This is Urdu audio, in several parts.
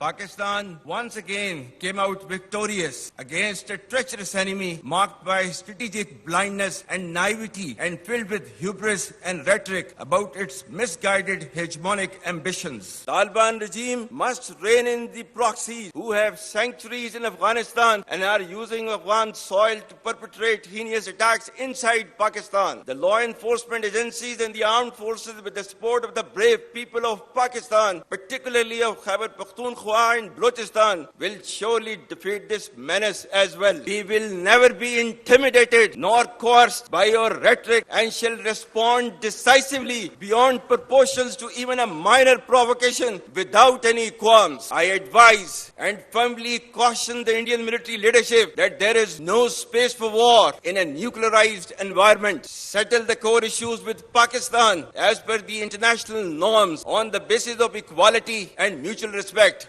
Pakistan once again came out victorious against a treacherous enemy marked by strategic blindness and naivety and filled with hubris and rhetoric about its misguided hegemonic ambitions. Taliban regime must rein in the proxies who have sanctuaries in Afghanistan and are using Afghan soil to perpetrate heinous attacks inside Pakistan. The law enforcement agencies and the armed forces, with the support of the brave people of Pakistan, particularly of Khyber Pakhtunkhwa and Balochistan, will surely defeat this menace as well. We will never be intimidated nor coerced by your rhetoric and shall respond decisively beyond proportions to even a minor provocation without any qualms. I advise and firmly caution the Indian military leadership that there is no space for war in a nuclearized environment. Settle the core issues with Pakistan as per the international norms on the basis of equality and mutual respect.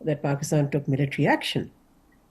that Pakistan took military action.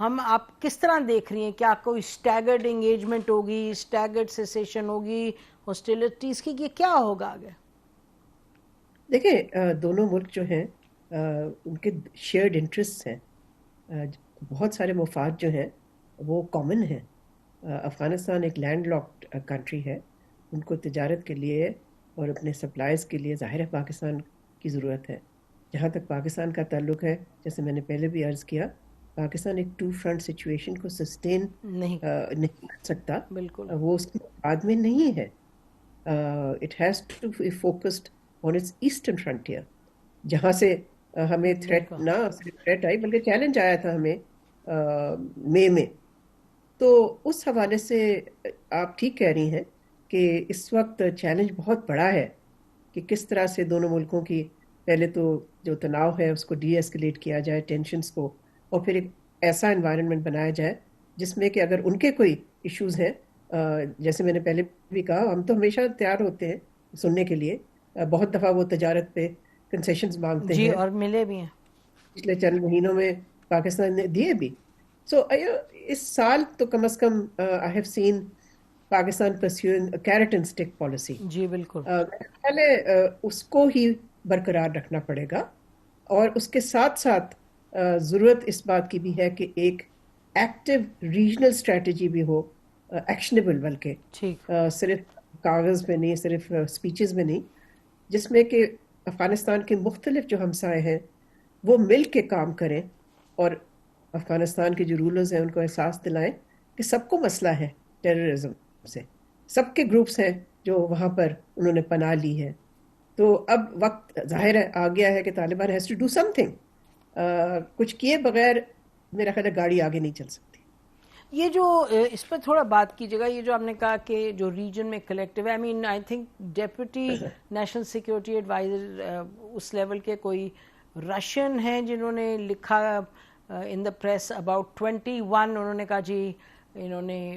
ہم آپ کس طرح دیکھ رہی ہیں؟ کیا کوئی اسٹیگرڈ انگیجمنٹ ہوگی، اسٹیگرڈ سیسیشن ہوگی، ہاسٹیلٹیز کی، یہ کیا ہوگا آگے؟ دیکھیں دونوں ملک جو ہیں ان کے شیئرڈ انٹرسٹ ہیں، بہت سارے مفاد جو ہیں وہ کامن ہیں۔ افغانستان ایک لینڈ لاکڈ کنٹری ہے، ان کو تجارت کے لیے اور اپنے سپلائز کے لیے ظاہر ہے پاکستان کی ضرورت ہے۔ جہاں تک پاکستان کا تعلق ہے، جیسے میں نے پہلے بھی عرض کیا، پاکستان ایک ٹو فرنٹ سچویشن کو سسٹین نہیں نہیں کر سکتا، بالکل وہ اس کے بعد میں نہیں ہے۔ It has to be focused on its eastern frontier, جہاں سے ہمیں تھریٹ نہ صرف تھریٹ آئی بلکہ چیلنج آیا تھا ہمیں مئی میں۔ تو اس حوالے سے آپ ٹھیک کہہ رہی ہیں کہ اس وقت چیلنج بہت بڑا ہے کہ کس طرح سے دونوں ملکوں کی پہلے تو جو تناؤ ہے اس کو ڈی ایسکلیٹ کیا جائے، ٹینشنز کو، اور پھر ایک ایسا انوائرنمنٹ بنایا جائے جس میں کہ اگر ان کے کوئی ایشوز ہیں، جیسے میں نے پہلے بھی کہا، ہم تو ہمیشہ تیار ہوتے ہیں سننے کے لیے، بہت دفعہ وہ تجارت پہ کنسیشنز مانگتے جی، ہیں، اور ملے بھی ہیں پچھلے چند مہینوں میں پاکستان نے دیے بھی۔ سو اس سال تو کم از کم I have seen Pakistan pursuing carrot and stick policy. جی بالکل پہلے اس کو ہی برقرار رکھنا پڑے گا، اور اس کے ساتھ ساتھ ضرورت اس بات کی بھی ہے کہ ایک ایکٹیو ریجنل اسٹریٹجی بھی ہو، ایکشنیبل، بلکہ ٹھیک صرف کاغذ میں نہیں، صرف اسپیچز میں نہیں، جس میں کہ افغانستان کے مختلف جو ہمسائے ہیں وہ مل کے کام کریں، اور افغانستان کے جو رولرز ہیں ان کو احساس دلائیں کہ سب کو مسئلہ ہے ٹیررزم سے، سب کے گروپس ہیں جو وہاں پر انہوں نے پناہ لی ہے۔ تو اب وقت ظاہر ہے آ گیا ہے کہ Taliban has to do something, کچھ کیے بغیر میرا خیال ہے گاڑی آگے نہیں چل سکتی۔ یہ جو اس پہ تھوڑا بات کیجیے گا، یہ جو آپ نے کہا کہ جو ریجن میں collective, I mean I think deputy national security adviser اس لیول کے کوئی رشین ہیں جنہوں نے لکھا ان دا پریس اباؤٹ 21، انہوں نے کہا جی انہوں نے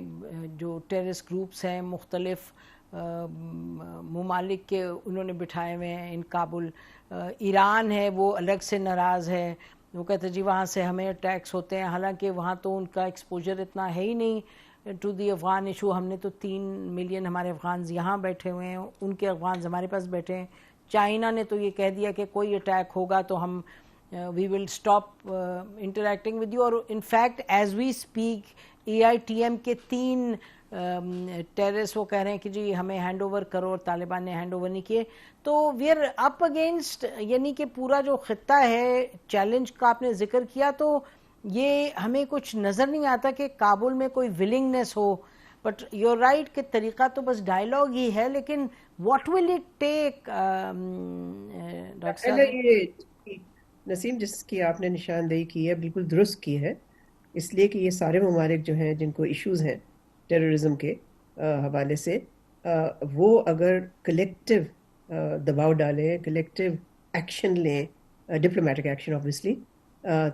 جو ٹیررسٹ گروپس ہیں مختلف ممالک کے انہوں نے بٹھائے ہوئے ہیں ان کابل۔ ایران ہے وہ الگ سے ناراض ہے، وہ کہتے ہیں جی وہاں سے ہمیں اٹیکس ہوتے ہیں، حالانکہ وہاں تو ان کا ایکسپوجر اتنا ہے ہی نہیں ٹو دی افغان ایشو۔ ہم نے تو 3 ملین ہمارے افغانز یہاں بیٹھے ہوئے ہیں، ان کے افغانز ہمارے پاس بیٹھے ہیں۔ چائنا نے تو یہ کہہ دیا کہ کوئی اٹیک ہوگا تو ہم we will stop interacting with you, اور in fact as we speak EITM کے 3 ٹیررسٹ وہ کہہ رہے ہیں کہ جی ہمیں ہینڈ اوور کرو، اور طالبان نے ہینڈ اوور نہیں کیے۔ تو وی آر اپ اگینسٹ، یعنی کہ پورا جو خطہ ہے چیلنج کا آپ نے ذکر کیا، تو یہ ہمیں کچھ نظر نہیں آتا کہ کابل میں کوئی ولنگنس ہو، بٹ یو رائٹ کہ طریقہ تو بس ڈائیلاگ ہی ہے، لیکن what will it take? Doctor صاحب یہ نسیم جس کی آپ نے نشاندہی کی ہے بالکل درست کی ہے، اس لیے کہ یہ سارے ممالک جو ہیں جن کو ایشوز ہیں ٹیررزم کے حوالے سے، وہ اگر کلیکٹیو دباؤ ڈالیں، کلیکٹیو ایکشن لیں، ڈپلومیٹک ایکشن آبویسلی،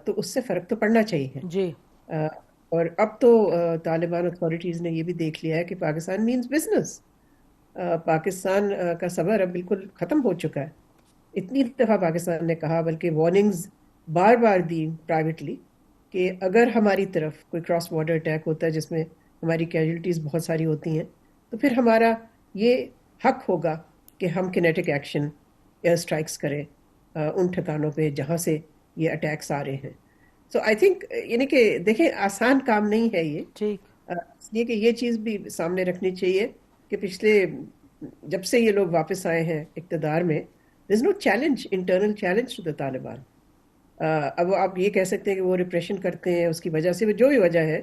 تو اس سے فرق تو پڑنا چاہیے۔ جی اور اب تو طالبان اتھارٹیز نے یہ بھی دیکھ لیا ہے کہ پاکستان مینز بزنس، پاکستان کا صبر اب بالکل ختم ہو چکا ہے۔ اتنی دفعہ پاکستان نے کہا، بلکہ وارننگز بار بار دی پرائیویٹلی، کہ اگر ہماری طرف کوئی کراس بارڈر اٹیک ہوتا ہے جس میں ہماری کیجولٹیز بہت ساری ہوتی ہیں، تو پھر ہمارا یہ حق ہوگا کہ ہم کینیٹک ایکشن، ایئر اسٹرائکس کریں ان ٹھکانوں پہ جہاں سے یہ اٹیکس آ رہے ہیں۔ سو آئی تھنک یعنی کہ دیکھیں آسان کام نہیں ہے یہ، ٹھیک اس لیے کہ یہ چیز بھی سامنے رکھنی چاہیے کہ پچھلے جب سے یہ لوگ واپس آئے ہیں اقتدار میں، there is no challenge, internal challenge to the Taliban. اب آپ یہ کہہ سکتے ہیں کہ وہ ریپریشن کرتے ہیں، اس کی وجہ سے جو بھی وجہ ہے،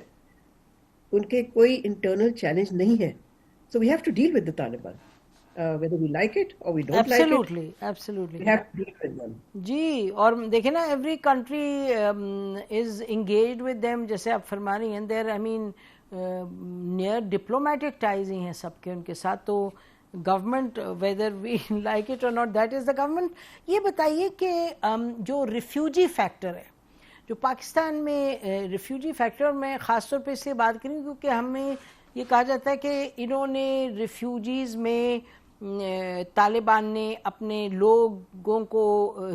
ان کے کوئی انٹرنل چیلنج نہیں ہے۔ So we have to deal with the Taliban whether we like it or we don't like it, absolutely we have to deal with them۔ جی، اور دیکھیں نا every country is engaged with them, جیسے آپ فرما رہی ہیں، there I mean near diplomatic ties ہی ہیں سب کے ان کے ساتھ۔ تو government whether we like it or not, that is the government. یہ بتائیے کہ جو ریفیوجی فیکٹر ہے جو پاکستان میں، ریفیوجی فیکٹر میں خاص طور پہ اس لیے بات کریں کیونکہ ہمیں یہ کہا جاتا ہے کہ انہوں نے ریفیوجیز میں طالبان نے اپنے لوگوں کو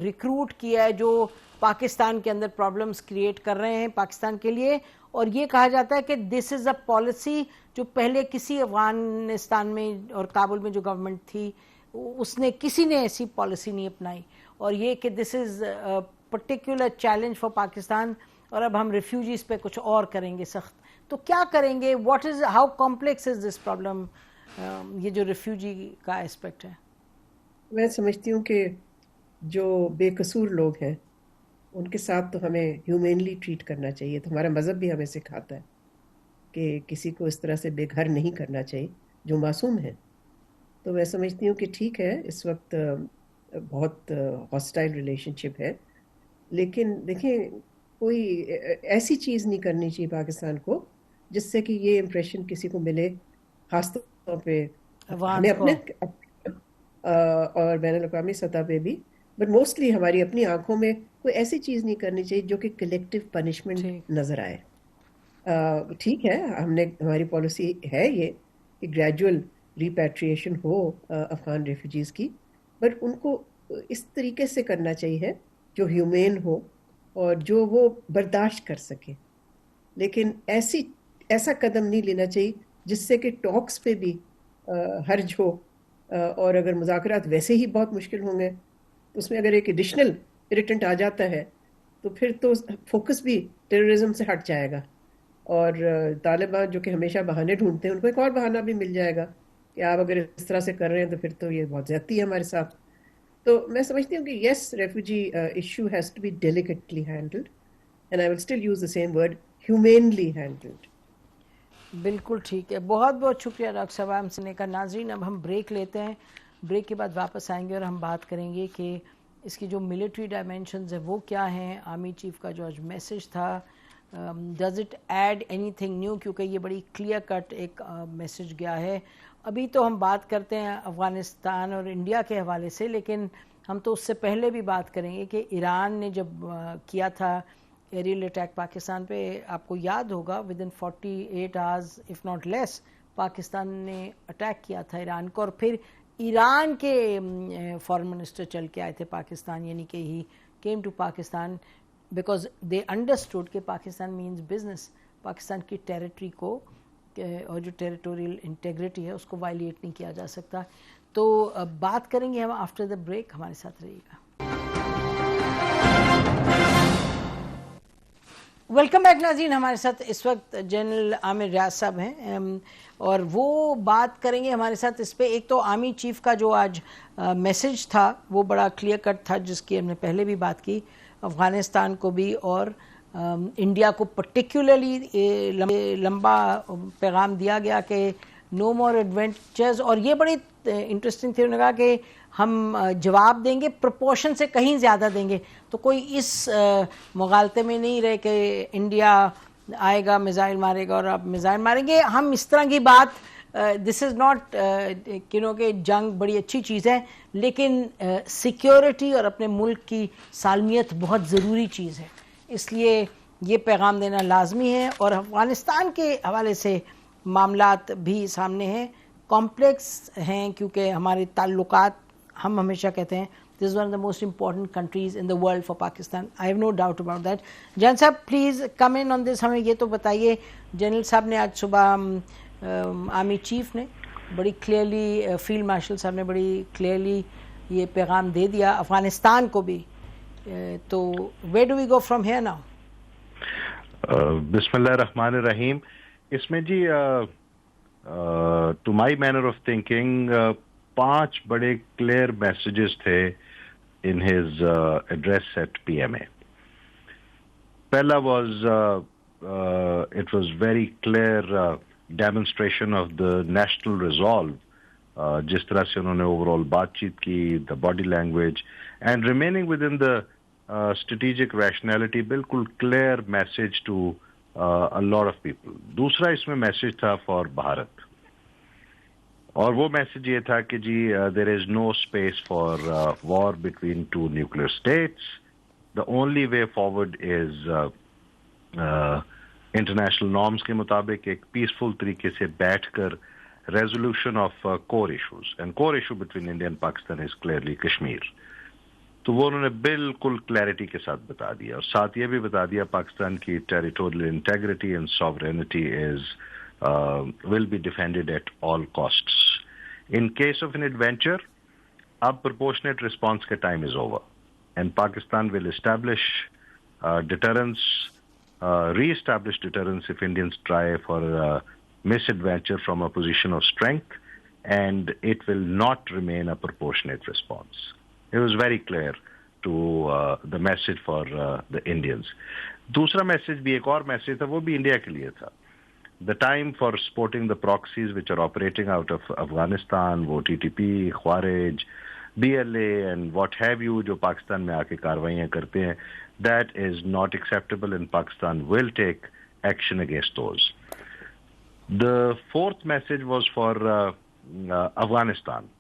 ریکروٹ کیا ہے جو پاکستان کے اندر پرابلمز کریٹ کر رہے ہیں پاکستان کے لیے, اور یہ کہا جاتا ہے کہ دس از اے پالیسی جو پہلے کسی افغانستان میں اور کابل میں جو گورنمنٹ تھی اس نے کسی نے ایسی پالیسی نہیں اپنائی, اور یہ کہ this is particular challenge for Pakistan, اور اب ہم ریفیوجیز پہ کچھ اور کریں گے سخت. تو کیا کریں گے, what is how complex is this problem, یہ جو ریفیوجی کا اسپیکٹ ہے؟ میں سمجھتی ہوں کہ جو بے قصور لوگ ہیں ان کے ساتھ تو ہمیں ہیومینلی ٹریٹ کرنا چاہیے. تو ہمارا مذہب بھی ہمیں سکھاتا ہے کہ کسی کو اس طرح سے بے گھر نہیں کرنا چاہیے جو معصوم ہے. تو میں سمجھتی ہوں کہ ٹھیک ہے اس وقت بہت ہاسٹائل ریلیشن شپ ہے, لیکن دیکھیں کوئی ایسی چیز نہیں کرنی چاہیے پاکستان کو جس سے کہ یہ امپریشن کسی کو ملے, خاص طور پہ ہمیں اپنے اور بین الاقوامی سطح پہ بھی, بٹ موسٹلی ہماری اپنی آنکھوں میں کوئی ایسی چیز نہیں کرنی چاہیے جو کہ کلیکٹیو پنشمنٹ نظر آئے. ٹھیک ہے ہماری پالیسی ہے یہ کہ گریجول ریپیٹریشن ہو افغان ریفیوجیز کی, بٹ ان کو اس طریقے سے کرنا چاہیے جو ہیومین ہو اور جو وہ برداشت کر سکے. لیکن ایسا قدم نہیں لینا چاہیے جس سے کہ ٹاکس پہ بھی حرج ہو, اور اگر مذاکرات ویسے ہی بہت مشکل ہوں گے تو اس میں اگر ایک ایڈیشنل irritant آ جاتا ہے تو پھر تو فوکس بھی ٹیررزم سے ہٹ جائے گا, اور طالبان جو کہ ہمیشہ بہانے ڈھونڈتے ہیں ان کو ایک اور بہانہ بھی مل جائے گا کہ آپ اگر اس طرح سے کر رہے ہیں تو پھر تو یہ بہت زیادتی ہے ہمارے ساتھ. تو میں سمجھتی ہوں کہ yes refugee issue has to be delicately handled, and I will still use the same word, humanely handled. بالکل ٹھیک ہے, بہت بہت شکریہ ڈاکٹر صاحب ہم سننے کا. ناظرین اب ہم بریک لیتے ہیں, بریک کے بعد واپس آئیں گے اور ہم بات کریں گے کہ اس کی جو ملٹری ڈائمینشنز ہیں وہ کیا ہیں. آرمی چیف کا جو آج میسج تھا, does it add anything new, کیونکہ یہ بڑی کلیئر کٹ ایک میسج گیا ہے. ابھی تو ہم بات کرتے ہیں افغانستان اور انڈیا کے حوالے سے, لیکن ہم تو اس سے پہلے بھی بات کریں گے کہ ایران نے جب کیا تھا ایریل اٹیک پاکستان پہ, آپ کو یاد ہوگا with in 48 hours if not less Pakistan نے اٹیک کیا تھا ایران کو, اور پھر ایران کے فارن منسٹر چل کے آئے تھے پاکستان, یعنی کہ he came to Pakistan because they understood کہ پاکستان مینز بزنس, پاکستان کی ٹیریٹری کو اور جو ٹیریٹوریل انٹیگریٹی ہے اس کو وائلیٹ نہیں کیا جا سکتا. تو بات کریں گے ہم آفٹر دا بریک, ہمارے ساتھ رہیے گا. ویلکم بیک ناظرین, ہمارے ساتھ اس وقت جنرل عامر ریاض صاحب ہیں اور وہ بات کریں گے ہمارے ساتھ اس پہ. ایک تو آرمی چیف کا جو آج میسج تھا وہ بڑا کلیئر کٹ تھا, جس کی ہم نے پہلے بھی بات کی, افغانستان کو بھی اور انڈیا کو پرٹیکولرلی لمبا پیغام دیا گیا کہ نو مور ایڈونچرز, اور یہ بڑی انٹرسٹنگ تھی, انہوں نے کہا کہ ہم جواب دیں گے پرپورشن سے کہیں زیادہ دیں گے. تو کوئی اس مغالطے میں نہیں رہے کہ انڈیا آئے گا میزائل مارے گا اور آپ میزائل ماریں گے. ہم اس طرح کی بات, دس از ناٹ کہ جنگ بڑی اچھی چیز ہے, لیکن سیکیورٹی اور اپنے ملک کی سالمیت بہت ضروری چیز ہے, اس لیے یہ پیغام دینا لازمی ہے. اور افغانستان کے حوالے سے معاملات بھی سامنے ہیں, کمپلیکس ہیں, کیونکہ ہمارے تعلقات, ہم ہمیشہ کہتے ہیں this is one of the most important countries in the world for Pakistan. I have no doubt about that. General صاحب پلیز کم ان آن دس, ہمیں یہ تو بتائیے, جنرل صاحب نے آج صبح آرمی چیف نے بڑی کلیئرلی, فیلڈ مارشل صاحب نے بڑی کلیئرلی یہ پیغام دے دیا افغانستان کو بھی, تو where do we go from here now? بسم اللہ الرحمن الرحیم. اس میں جی to my manner of thinking 5 بڑے کلیئر میسیجز تھے in his address at PMA. Pehla was, it was very clear demonstration of the national resolve, jis tarah se unhone overall baatcheet ki, the body language, and remaining within the strategic rationality, bilkul clear message to a lot of people. Dusra isme message tha for Bharat. اور وہ میسج یہ تھا کہ جی there is no space for war between 2 nuclear states, the only way forward is international norms کے مطابق ایک پیسفل طریقے سے بیٹھ کر resolution of core issues. And core issue between India and Pakistan is clearly Kashmir. تو وہ انہوں نے بالکل کلیئرٹی کے ساتھ بتا دیا, اور ساتھ یہ بھی بتا دیا پاکستان کی territorial integrity and sovereignty will be defended at all costs. In case of an adventure, اب proportionate response کا time is over, and Pakistan will establish deterrence, re-establish deterrence if Indians try for misadventure from a position of strength, and it will not remain a proportionate response. It was very clear to the message for the Indians. دوسرا میسج بھی, ایک اور میسج تھا, وہ بھی انڈیا کے لیے تھا. The time for supporting the proxies which are operating out of Afghanistan, وہ TTP, Khawarij, BLA and what have you, جو پاکستان میں آ کے کاروائیاں کرتے ہیں, that is not acceptable, and Pakistan will take action against those. The fourth message was for Afghanistan.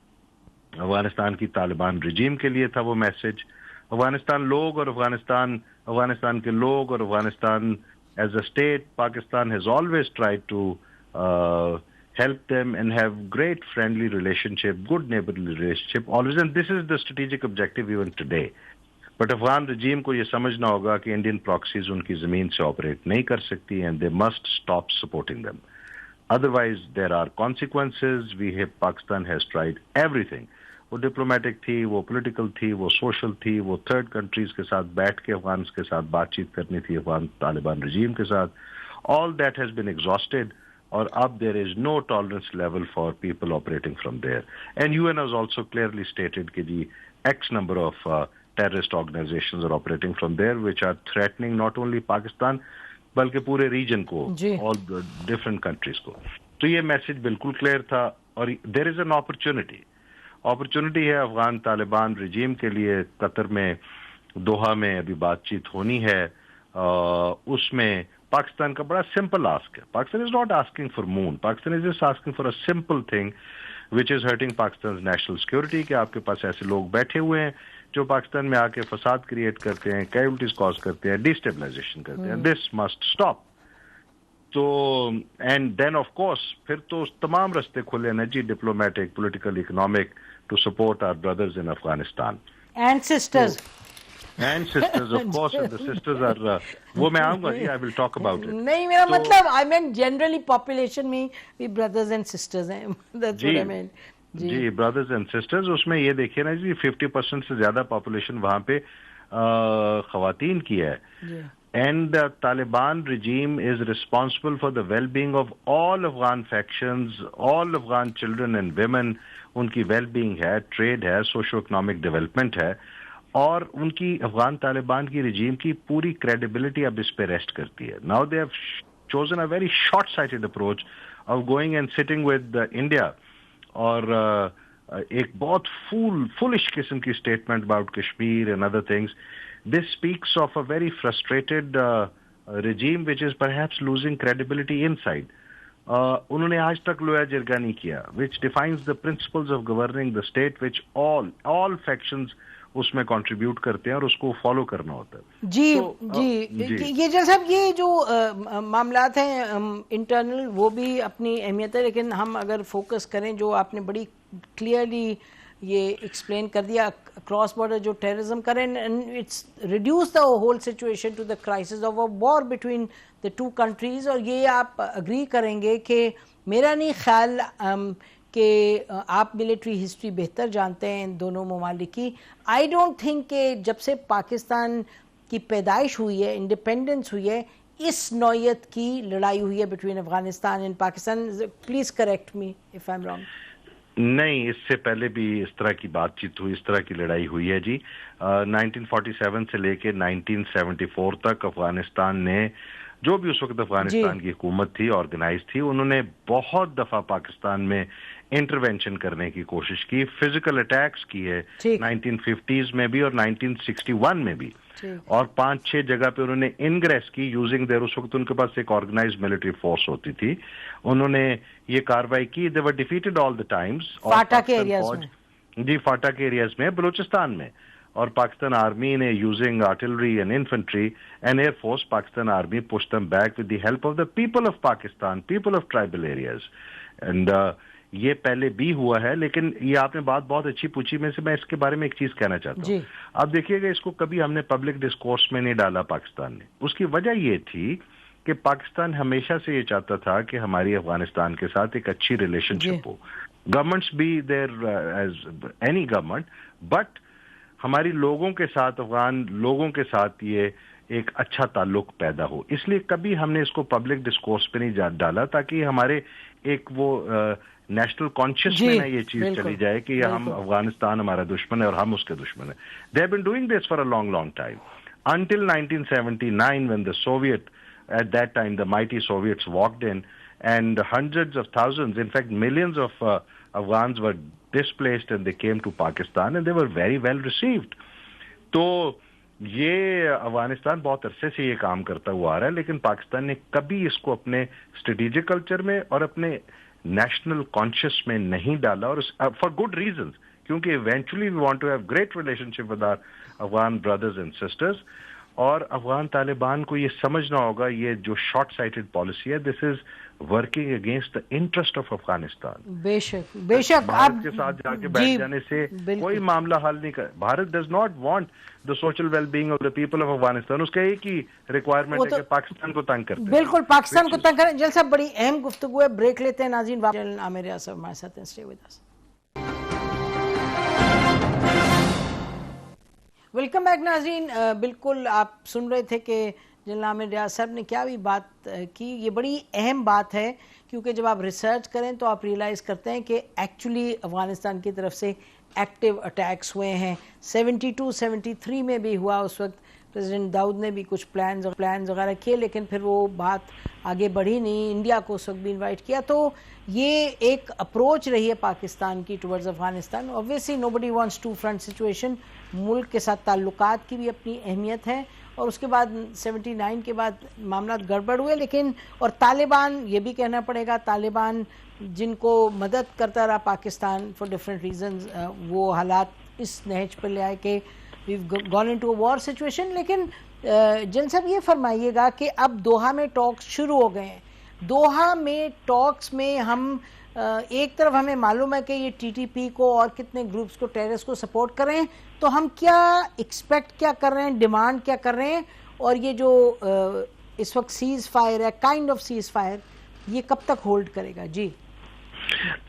Afghanistan کی طالبان رجیم کے لیے تھا وہ میسج. افغانستان لوگ اور افغانستان کے لوگ اور Afghanistan as a state, Pakistan has always tried to help them and have great friendly relationship, good neighborly relationship always, and this is the strategic objective even today. But Afghan رجیم کو یہ سمجھنا ہوگا کہ انڈین پراکسیز ان کی زمین سے آپریٹ نہیں کر سکتی, and they must stop supporting them. Otherwise, there are consequences. Pakistan has tried everything. وہ ڈپلومیٹک تھی, وہ پولیٹیکل تھی, وہ سوشل تھی, وہ تھرڈ کنٹریز کے ساتھ بیٹھ کے افغانس کے ساتھ بات چیت کرنی تھی, افغان طالبان رجیم کے ساتھ. All that has been exhausted, اور اب there is no tolerance level for people operating from there. And UN has also clearly stated کہ جی X number of terrorist organizations are operating from there which are threatening not only Pakistan بلکہ پورے ریجن کو, all the different countries کو. تو یہ میسج بالکل کلیئر تھا, اور there is an opportunity ہے افغان طالبان رجیم کے لیے. قطر میں, دوحہ میں ابھی بات چیت ہونی ہے, اس میں پاکستان کا بڑا سمپل آسک ہے. Pakistan is not asking for moon, Pakistan is just asking for a simple thing which is hurting Pakistan national security, کہ آپ کے پاس ایسے لوگ بیٹھے ہوئے ہیں جو پاکستان میں آ کے فساد کریٹ کرتے ہیں, کیجولٹیز کاز کرتے ہیں, ڈیسٹیبلائزیشن کرتے ہیں. This must stop. تو اینڈ دین آف کورس پھر تو تمام رستے کھلے نا جی, diplomatic, political, economic, to support our brothers in Afghanistan and sisters. And sisters, of course, and the sisters are, وہ میں آؤں گا جی, I will talk about it. نہیں, میرا مطلب I meant generally population میں بھی brothers and sisters ہیں, that's what I meant. G brothers and sisters, اس میں یہ دیکھیے نا جی 50% سے زیادہ پاپولیشن وہاں پہ خواتین کی ہے. And the Taliban regime is responsible for the well-being of all Afghan factions, all Afghan children and women. ان کی well-being ہے, trade ہے, socio-economic development ہے, اور ان کی افغان طالبان کی رجیم کی پوری کریڈیبلٹی اب اس پہ ریسٹ کرتی ہے. Now they have chosen a very short-sighted approach of going and sitting with India, اور ایک بہت foolish قسم کی statement about Kashmir and other things. This speaks of a very frustrated regime which is perhaps losing credibility inside. انہوں نے آج تک لویا جرگا نہیں کیا, which defines the principles of governing the state, which all factions اس میں کنٹریبیوٹ کرتے ہیں, اور اس کو فالو کرنا ہوتا ہے. جی یہ جیسا یہ جو معاملات ہیں انٹرنل, وہ بھی اپنی اہمیت ہے, لیکن ہم اگر فوکس کریں, جو آپ نے بڑی کلیئرلی یہ ایکسپلین کر دیا, کراس بارڈر جو ٹیررزم کریں, it's reduce the whole situation to the crisis of a war between the two countries. اور یہ آپ اگری کریں گے کہ میرا نہیں خیال کہ آپ ملٹری ہسٹری بہتر جانتے ہیں ان دونوں ممالک کی. آئی ڈونٹ تھنک کہ جب سے پاکستان کی پیدائش ہوئی ہے, انڈیپینڈنس ہوئی ہے, اس نوعیت کی لڑائی ہوئی ہے between Afghanistan and Pakistan. Please correct me if I am wrong. نہیں, اس سے پہلے بھی اس طرح کی بات چیت ہوئی, اس طرح کی لڑائی ہوئی ہے جی. 1947 سے لے کے 1974 تک افغانستان نے, جو بھی اس وقت افغانستان کی حکومت تھی, آرگنائز تھی, انہوں نے بہت دفعہ پاکستان میں انٹروینشن کرنے کی کوشش کی, فزیکل اٹیکس کی ہے 1950s میں بھی اور 1961 میں بھی, اور 5-6 جگہ پہ انہوں نے انگریس کی یوزنگ دیر. اس وقت ان کے پاس ایک آرگنائز ملٹری فورس ہوتی تھی, انہوں نے یہ کاروائی کی. They were defeated all the times. FATA کے ایریاز میں, جی فاٹا کے ایریاز میں, بلوچستان میں, اور پاکستان آرمی نے using artillery and infantry and air force, Pakistan army pushed them back with the help of the people of Pakistan, people of tribal areas. And یہ پہلے بھی ہوا ہے، لیکن یہ آپ نے بات بہت اچھی پوچھی، میں سے میں اس کے بارے میں ایک چیز کہنا چاہتا ہوں. آپ دیکھیے گا اس کو کبھی ہم نے پبلک ڈسکورس میں نہیں ڈالا پاکستان نے. اس کی وجہ یہ تھی کہ پاکستان ہمیشہ سے یہ چاہتا تھا کہ ہماری افغانستان کے ساتھ ایک اچھی ریلیشن شپ ہو. گورنمنٹس بھی دیر ایز اینی گورنمنٹ، بٹ ہماری لوگوں کے ساتھ، افغان لوگوں کے ساتھ یہ ایک اچھا تعلق پیدا ہو. اس لیے کبھی ہم نے اس کو پبلک ڈسکورس پہ نہیں ڈالا تاکہ ہمارے ایک وہ نیشنل کانشیس میں نہ یہ چیز چلی جائے کہ ہم افغانستان ہمارا دشمن ہے اور ہم اس کے دشمن ہیں. They have been doing this for a long, long time. Until 1979 when the Soviet, at that time the mighty Soviets walked in and hundreds of thousands, in fact millions of Afghans were displaced and they came to Pakistan and they were very well received. تو یہ افغانستان بہت عرصے سے یہ کام کرتا ہوا آ رہا ہے، لیکن پاکستان نے کبھی اس کو اپنے اسٹریٹجک کلچر میں اور اپنے نیشنل کانشیس میں نہیں ڈالا، اور فار گڈ ریزنز، کیونکہ eventually we want to have great relationship with our Afghan brothers and sisters. اور افغان طالبان کو یہ سمجھنا ہوگا یہ جو شارٹ سائٹڈ پالیسی ہے، this is working against the interest of Afghanistan. بے شک بے شک. بھارت کے ساتھ جا کے بیٹھ جانے سے کوئی معاملہ حل نہیں کر. Bharat does not want the social well being of the people of Afghanistan. اس کا ایک ہی ریکوائرمنٹ ہے کہ پاکستان کو تنگ کرتے ہیں. بالکل پاکستان کو تنگ کریں. جل صاحب بڑی اہم گفتگو ہے، بریک لیتے ہیں. ناظرین عامر ریاض صاحب ہمارے ساتھ ہیں، stay with us. Welcome back ناظرین. بالکل آپ سن رہے تھے کہ جنرل عامر ریاض صاحب نے کیا بھی بات کی. یہ بڑی اہم بات ہے کیونکہ جب آپ ریسرچ کریں تو آپ ریئلائز کرتے ہیں کہ ایکچولی افغانستان کی طرف سے ایکٹیو اٹیکس ہوئے ہیں. 72-73 میں بھی ہوا. اس وقت پریزیڈنٹ داؤد نے بھی کچھ پلانز وغیرہ کیے، لیکن پھر وہ بات آگے بڑھی نہیں. انڈیا کو اس وقت بھی انوائٹ کیا. تو یہ ایک اپروچ رہی ہے پاکستان کی towards Afghanistan. Obviously nobody wants to front situation. ملک کے ساتھ تعلقات کی بھی اپنی اہمیت ہے، اور اس کے بعد 79 کے بعد معاملات گڑبڑ ہوئے. لیکن اور طالبان، یہ بھی کہنا پڑے گا، طالبان جن کو مدد کرتا رہا پاکستان فار ڈفرینٹ ریزنز، وہ حالات اس نہج پر لے آئے کہ we've gone into a war situation. لیکن جن صاحب یہ فرمائیے گا کہ اب دوحہ میں ٹاکس شروع ہو گئے ہیں. دوحہ میں ٹاکس میں ہم ایک طرف ہمیں معلوم ہے کہ یہ ٹی ٹی پی کو اور کتنے گروپس کو، ٹیررس کو سپورٹ کر رہے ہیں، تو ہم کیا ایکسپیکٹ کیا کر رہے ہیں، ڈیمانڈ کیا کر رہے ہیں، اور یہ جو اس وقت سیز فائر ہے، کائنڈ آف سیز فائر، یہ کب تک ہولڈ کرے گا؟ جی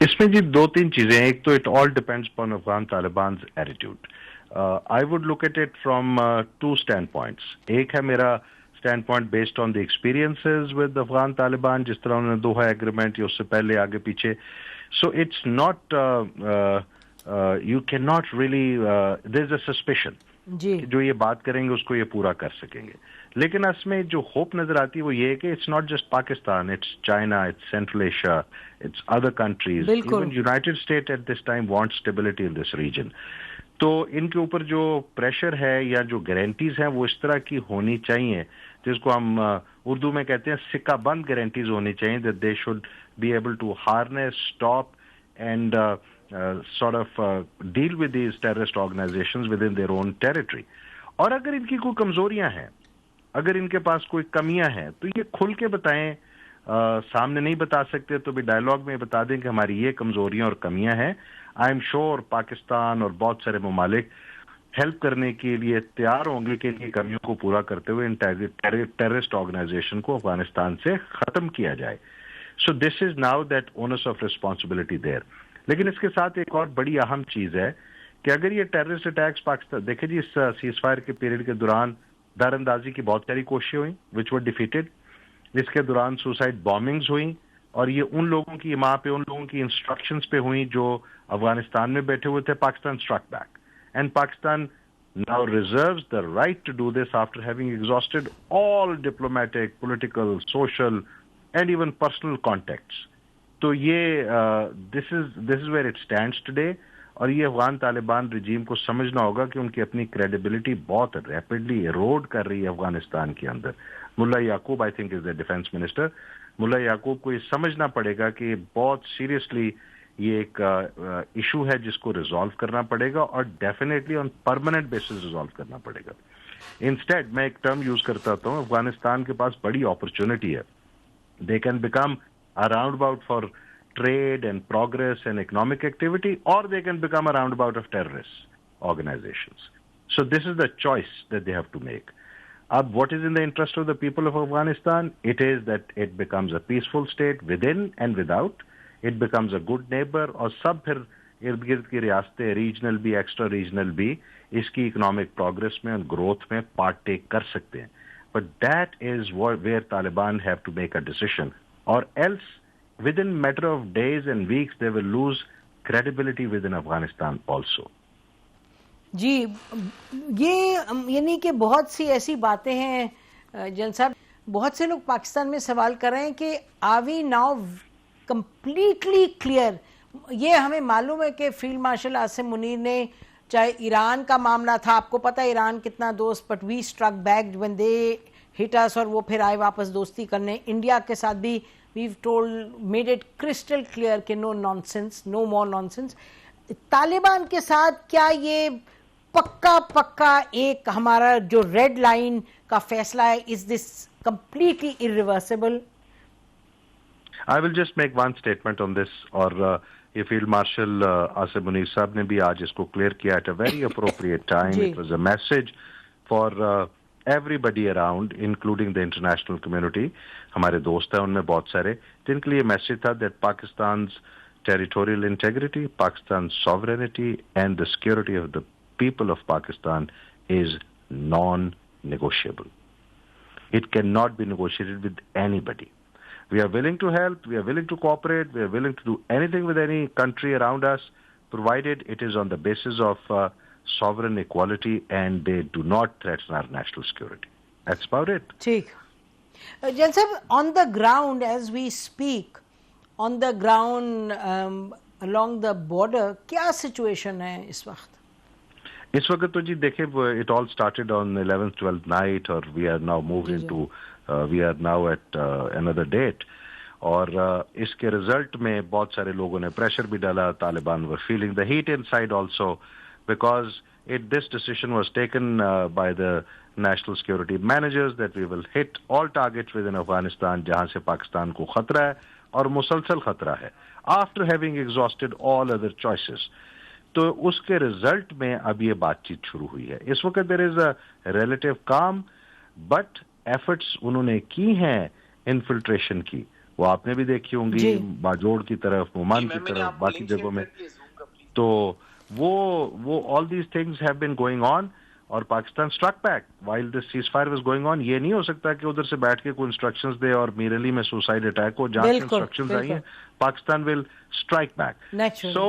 اس میں جی دو تین چیزیں. ایک تو it all depends upon Afghan Talibans attitude. I would look at it from two standpoints. ایک ہے میرا stand point based on the experiences with Afghan Taliban, جس طرح انہوں نے دوحہ ایگریمنٹ یا اس سے پہلے آگے پیچھے. So it's not you can not really there is a suspicion جو یہ بات کریں گے اس کو یہ پورا کر سکیں گے. لیکن اس میں جو ہوپ نظر آتی ہے وہ یہ ہے کہ it's not just Pakistan, it's China, it's central Asia, it's other countries. Even united state at this time want stability in this region. تو ان کے اوپر جو پریشر ہے یا جو گارنٹیز ہیں وہ اس طرح کی ہونی چاہیے جس کو ہم اردو میں کہتے ہیں سکہ بند گارنٹیز ہونی چاہیے، that they should be able to harness, stop and sort of deal with these terrorist organizations within their own territory. اور اگر ان کی کوئی کمزوریاں ہیں، اگر ان کے پاس کوئی کمیاں ہیں تو یہ کھل کے بتائیں. سامنے نہیں بتا سکتے تو بھی ڈائلاگ میں بتا دیں کہ ہماری یہ کمزوریاں اور کمیاں ہیں. آئی ایم شیور پاکستان اور بہت سارے ممالک ہیلپ کرنے کے لیے تیار ہوں گے کہ ان کمیوں کو پورا کرتے ہوئے ان ٹیررسٹ آرگنائزیشن کو افغانستان سے ختم کیا جائے. So this is now that onus of responsibility there. لیکن اس کے ساتھ ایک اور بڑی اہم چیز ہے کہ اگر یہ ٹیررسٹ اٹیکس پاکستان، دیکھیں جی اس سیز فائر کے پیریڈ کے دوران دار اندازی کی بہت ساری کوششیں ہوئیں وچ ور ڈیفیٹڈ. اس کے دوران سوسائڈ بامبنگز ہوئیں، اور یہ ان لوگوں کی وہاں پہ ان لوگوں کی انسٹرکشنز پہ ہوئیں جو افغانستان میں بیٹھے ہوئے تھے. Pakistan struck back and Pakistan now reserves the right to do this after having exhausted all diplomatic, political, social and even personal contacts. تو یہ this is where it stands today. اور یہ افغان طالبان رجیم کو سمجھنا ہوگا کہ ان کی اپنی کریڈیبلٹی بہت ریپڈلی ایروڈ کر رہی ہے افغانستان کے اندر. Mullah Yaqoob I think is the defence minister. Mullah Yaqoob کو یہ سمجھنا پڑے گا کہ بہت سیریسلی یہ ایک ایشو ہے جس کو ریزالو کرنا پڑے گا، اور ڈیفینیٹلی آن پرماننٹ بیسس ریزالو کرنا پڑے گا. انسٹیڈ میں ایک ٹرم یوز کرتا ہوں، افغانستان کے پاس بڑی اپرچونٹی ہے. They can become around about for trade and progress and economic activity, or they can become a roundabout of terrorist organizations. So this is the choice that they have to make. What is in the interest of the people of Afghanistan? It is that it becomes a peaceful state within and without. It becomes a good neighbor, اور سب پھر ارد گرد کی ریاستیں ریجنل بھی ایکسٹرا ریجنل بھی اس کی اکنامک پروگرس میں اور گروتھ میں پارٹ ٹیک کر سکتے ہیں. But that is where Taliban have to make a decision, or else within matter of days and weeks they will lose credibility within Afghanistan also. جی, یہ یعنی کہ بہت سی ایسی باتیں ہیں جن صاحب, بہت سے لوگ پاکستان میں سوال کر رہے ہیں کہ are we now completely clear. یہ ہمیں معلوم ہے کہ فیلڈ مارشل عاصم منیر نے, چاہے ایران کا معاملہ تھا, آپ کو پتہ ہے ایران کتنا دوست, but we struck back when they hit us, اور وہ پھر آئے واپس دوستی کرنے. انڈیا کے ساتھ بھی we've told, made it crystal clear کہ no nonsense, no more nonsense. Taliban کے ساتھ کیا یہ پکا ایک ہمارا جو ریڈ لائن کا فیصلہ ہے, is this completely irreversible? I will just make one statement on this, اور یہ فیلڈ مارشل عاصم منیر صاحب نے بھی آج اس کو کلیئر کیا at a very appropriate time. It was a message for everybody around, including the international community. ہمارے دوست ہیں ان میں بہت سارے جن کے لیے میسج تھا that Pakistan's territorial integrity, Pakistan's sovereignty and the security of the people of Pakistan is non-negotiable. It cannot be negotiated with anybody. We are willing to help, we are willing to cooperate, we are willing to do anything with any country around us, provided it is on the basis of sovereign equality and they do not threaten our national security. That's about it. ٹھیک. جن صاحب, on the ground as we speak, on the ground along the border, کیا سچویشن ہے اس وقت؟ اس وقت تو جی دیکھیں, it all started on 11th 12th night, اور we are now moved into we are now at another date. اور اس کے رزلٹ میں بہت سارے لوگوں نے پریشر بھی ڈالا. Taliban were feeling the heat inside also, because this decision was taken by the national security managers that we will hit all targets within Afghanistan جہاں سے پاکستان کو خطرہ ہے اور مسلسل خطرہ ہے, after having exhausted all other choices. تو اس کے رزلٹ میں اب یہ بات چیت شروع ہوئی ہے. اس وقت there is a relative calm, but efforts انہوں نے کی ہیں انفلٹریشن کی, وہ آپ نے بھی دیکھی ہوں گی, باجوڑ کی طرف, مومان کی طرف, باقی جگہوں میں. تو وہ all these things have been going on, اور Pakistan struck back while this ceasefire was going on. یہ نہیں ہو سکتا کہ ادھر سے بیٹھ کے کوئی انسٹرکشنز دے اور میرلی میں سوسائڈ اٹیک ہو. جہاں سے انسٹرکشنز آئی ہیں Pakistan will strike back. So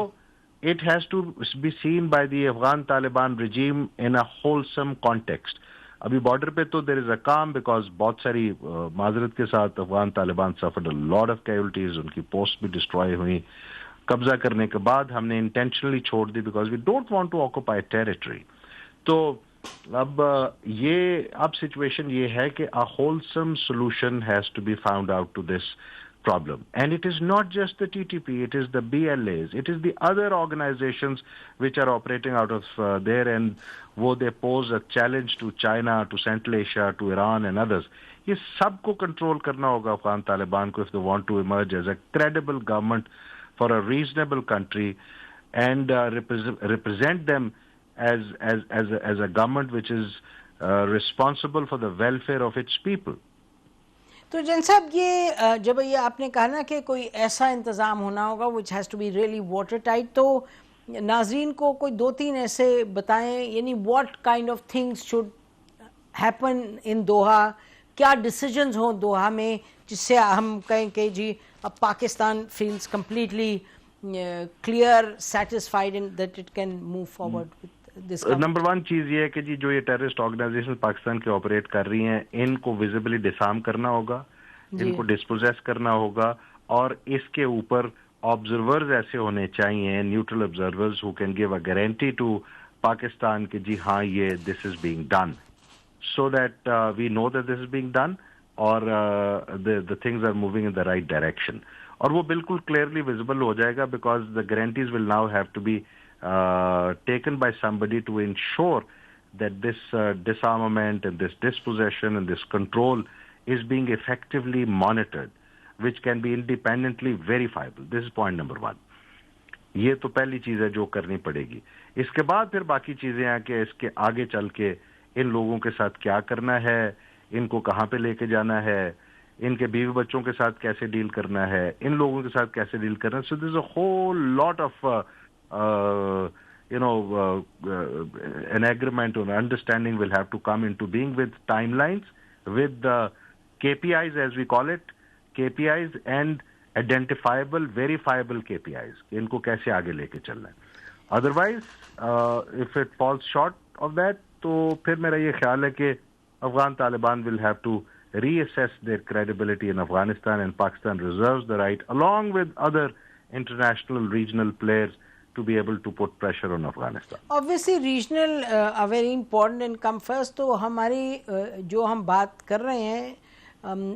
it has to be seen by the Afghan Taliban regime in a wholesome context. ابھی بارڈر پہ تو دیر از اے کام, بیکاز بہت ساری معذرت کے ساتھ Afghan Taliban suffered a lot of casualties, ان کی پوسٹ بھی ڈسٹروائے ہوئی. قبضہ کرنے کے بعد ہم نے انٹینشنلی چھوڑ دی because we don't want to occupy territory. تو اب سچویشن یہ ہے کہ a wholesome solution has to be found out to this problem. And it is not just the TTP, it is the BLAs, it is the other organizations which are operating out of there, and they pose a challenge to China, to Central Asia, to Iran and others. یہ سب کو کنٹرول کرنا ہوگا افغان طالبان کو if they want to emerge as a credible government for a reasonable country and represent them as a government which is responsible for the welfare of its people. تو جن صاحب, یہ جب یہ آپ نے کہا نا کہ کوئی ایسا انتظام ہونا ہوگا which has to be really watertight, تو ناظرین کو کوئی 2-3 ایسے بتائیں, یعنی what kind of things should happen in Doha, کیا ڈیسیجنز ہوں دوحہ میں جس سے ہم کہیں کہ جی اب Pakistan feels completely clear, satisfied and that it can move forward with this. Number 1 چیز یہ ہے کہ جی جو یہ ٹیررسٹ آرگنائزیشن پاکستان کے آپریٹ کر رہی ہیں, ان کو ویزیبلی ڈسارم کرنا ہوگا, ان کو ڈسپوزیس کرنا ہوگا, اور اس کے اوپر آبزرورز ایسے ہونے چاہیے, neutral observers who can give a guarantee to Pakistan کہ جی ہاں یہ this is being done, so that we know that this is being done, اور the things are moving in the right direction. اور وہ بالکل کلیئرلی ویزیبل ہو جائے گا because the guarantees will now have to be taken by somebody to ensure that this disarmament and this dispossession and this control is being effectively monitored. which can be independently verifiable. This is point number 1. یہ تو پہلی چیز ہے جو کرنی پڑے گی. اس کے بعد پھر باقی چیزیں ہیں کہ اس کے آگے چل کے ان لوگوں کے ساتھ کیا کرنا ہے, ان کو کہاں پہ لے کے جانا ہے, ان کے بیوی بچوں کے ساتھ کیسے ڈیل کرنا ہے, ان لوگوں کے ساتھ کیسے ڈیل کرنا ہے. So there's a whole lot of an agreement or understanding will have to come into being with timelines, with KPIs as we call it, KPIs and identifiable, verifiable KPIs. ان کو کیسے آگے لے کے چلنا ہے. Otherwise, if it falls short of that, تو پھر میرا یہ خیال ہے کہ Afghan Taliban will have to reassess their credibility in Afghanistan, and Pakistan reserves the right, along with other international regional players, to be able to put pressure on Afghanistan. Obviously regional are very important and come first. تو ہماری جو ہم بات کر رہے ہیں,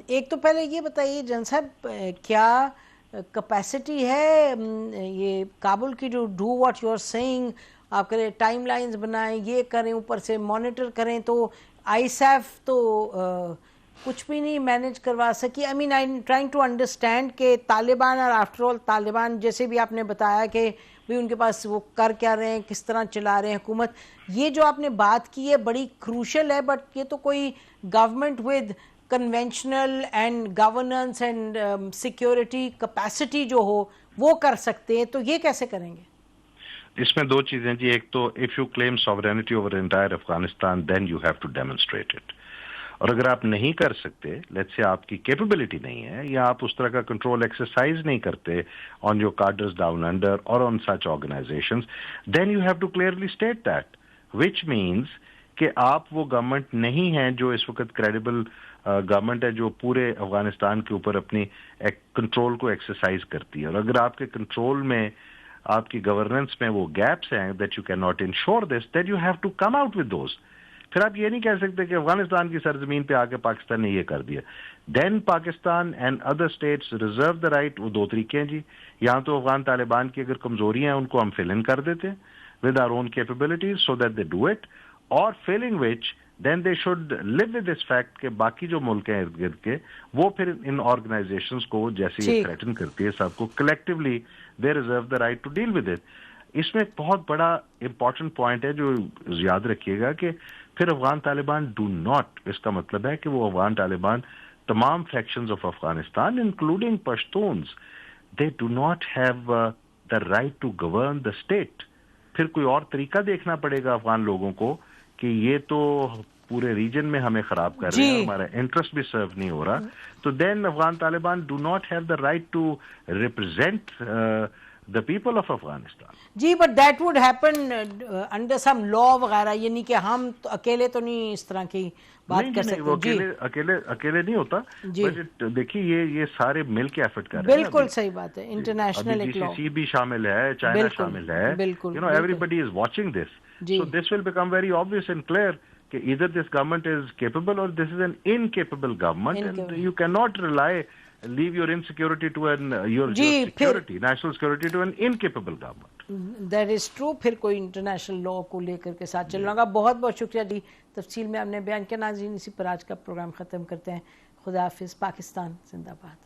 ایک تو پہلے یہ بتائیے جن صاحب, کیا کیپیسٹی ہے یہ کابل کی to do what you are seeing, آپ کریں ٹائم لائنز بنائیں, یہ کریں, اوپر سے مانیٹر کریں, تو آئی سیف تو کچھ بھی نہیں مینیج کروا سکی. I mean I am trying to understand کہ طالبان, اور آفٹر آل طالبان جیسے بھی آپ نے بتایا کہ بھی ان کے پاس وہ کر کیا رہے ہیں, کس طرح چلا رہے ہیں حکومت, یہ جو آپ نے بات کی ہے بڑی کروشل ہے, بٹ یہ تو کوئی government with conventional and governance and security capacity جو ہو وہ کر سکتے ہیں, تو یہ کیسے کریں گے؟ اس میں دو چیزیں جی. ایک تو if you claim sovereignty over entire Afghanistan then you have to demonstrate it. اور اگر آپ نہیں کر سکتے, لیٹس سے آپ کی کیپیبلٹی نہیں ہے, یا آپ اس طرح کا کنٹرول ایکسرسائز نہیں کرتے on your cadres down under or on such organisations, then you have to clearly state that, which means کہ آپ وہ گورنمنٹ نہیں ہیں جو اس وقت کریڈیبل گورنمنٹ ہے جو پورے افغانستان کے اوپر اپنی کنٹرول کو ایکسرسائز کرتی ہے. اور اگر آپ کے کنٹرول میں, آپ کی گورننس میں وہ گیپس ہیں that you can not ensure this, that you have to come out with those. پھر آپ یہ نہیں کہہ سکتے کہ افغانستان کی سرزمین پہ آ کے پاکستان نے یہ کر دیا. Then Pakistan and other states reserve the right. وہ دو طریقے ہیں جی. یہاں تو افغان طالبان کی اگر کمزوریاں ہیں ان کو ہم فل ان کر دیتے ہیں with our own capabilities so that they do it, or failing which then they should live with this fact کہ باقی جو ملک ہیں ارد گرد کے وہ پھر ان آرگنائزیشنز کو جیسے یہ تھریٹن کرتی ہے سب کو, collectively they reserve the right to deal with it. اس میں ایک بہت بڑا امپورٹنٹ پوائنٹ ہے جو یاد رکھیے گا کہ پھر افغان طالبان ڈو ناٹ, اس کا مطلب ہے کہ وہ افغان طالبان تمام factions of Afghanistan including Pashtuns, they do not have the right to govern the state. پھر کوئی اور طریقہ دیکھنا پڑے گا افغان لوگوں کو کہ یہ تو پورے ریجن میں ہمیں خراب کر رہے ہیں, ہمارا انٹرسٹ بھی سرو نہیں ہو رہا, تو then Afghan Taliban do not have the right to represent the people of Afghanistan. جی, but that would happen under some law وغیرہ, یعنی کہ ہم اکیلے تو نہیں اس طرح کی بات کر سکتے. اکیلے نہیں ہوتا. دیکھیے یہ سارے مل کے ایفرٹ کر رہے ہیں. بالکل صحیح بات ہے. انٹرنیشنل ایک لاء GCC بھی شامل ہے, چائنا شامل ہے, بالکل, everybody is watching this. So this will become very obvious and clear کہ either this government is capable or this is an incapable government, and you cannot leave your insecurity to your security, national security to an incapable government. That is true. پھر کوئی انٹرنیشنل لا کو لے کر کے ساتھ چلنا ہوگا. بہت بہت شکریہ جی, تفصیل میں ہم نے بیان کیا. ناظرین, اسی پر آج کا پروگرام ختم کرتے ہیں. خدا حافظ. پاکستان زندہ باد.